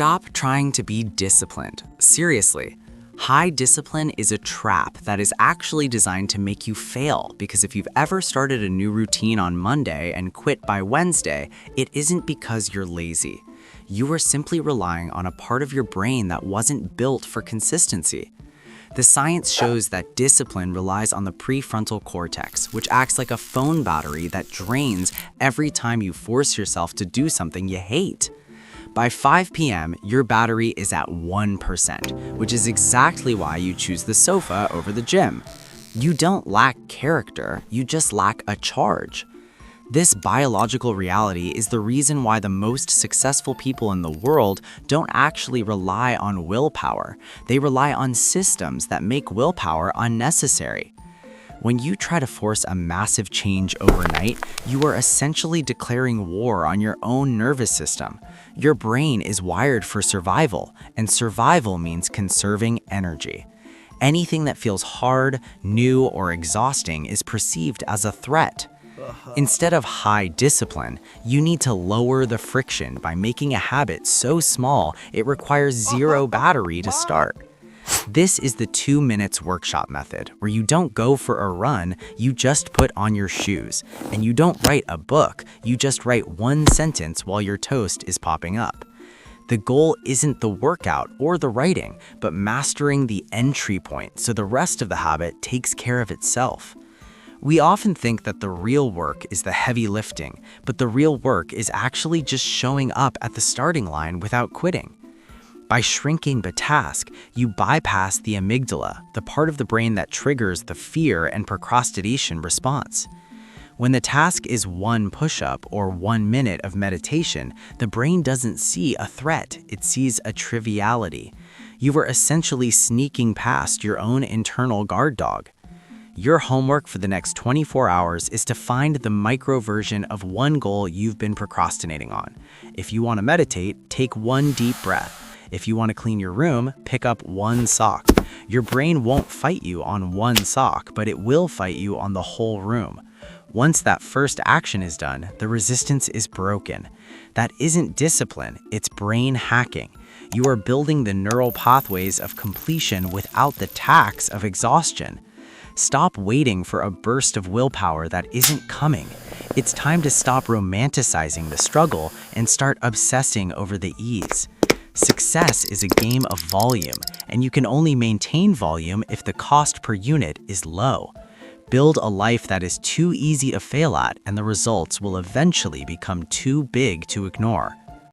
Stop trying to be disciplined. Seriously. High discipline is a trap that is actually designed to make you fail, because if you've ever started a new routine on Monday and quit by Wednesday, it isn't because you're lazy. You are simply relying on a part of your brain that wasn't built for consistency. The science shows that discipline relies on the prefrontal cortex, which acts like a phone battery that drains every time you force yourself to do something you hate. By 5 p.m., your battery is at 1%, which is exactly why you choose the sofa over the gym. You don't lack character, you just lack a charge. This biological reality is the reason why the most successful people in the world don't actually rely on willpower. They rely on systems that make willpower unnecessary. When you try to force a massive change overnight, you are essentially declaring war on your own nervous system. Your brain is wired for survival, and survival means conserving energy. Anything that feels hard, new, or exhausting is perceived as a threat. Instead of high discipline, you need to lower the friction by making a habit so small it requires zero battery to start. This is the 2 minutes workshop method, where you don't go for a run, you just put on your shoes. And you don't write a book, you just write one sentence while your toast is popping up. The goal isn't the workout or the writing, but mastering the entry point so the rest of the habit takes care of itself. We often think that the real work is the heavy lifting, but the real work is actually just showing up at the starting line without quitting. By shrinking the task, you bypass the amygdala, the part of the brain that triggers the fear and procrastination response. When the task is one push-up or 1 minute of meditation, the brain doesn't see a threat, it sees a triviality. You are essentially sneaking past your own internal guard dog. Your homework for the next 24 hours is to find the micro version of one goal you've been procrastinating on. If you want to meditate, take one deep breath. If you want to clean your room, pick up one sock. Your brain won't fight you on one sock, but it will fight you on the whole room. Once that first action is done, the resistance is broken. That isn't discipline, it's brain hacking. You are building the neural pathways of completion without the tax of exhaustion. Stop waiting for a burst of willpower that isn't coming. It's time to stop romanticizing the struggle and start obsessing over the ease. Success is a game of volume, and you can only maintain volume if the cost per unit is low. Build a life that is too easy to fail at, and the results will eventually become too big to ignore.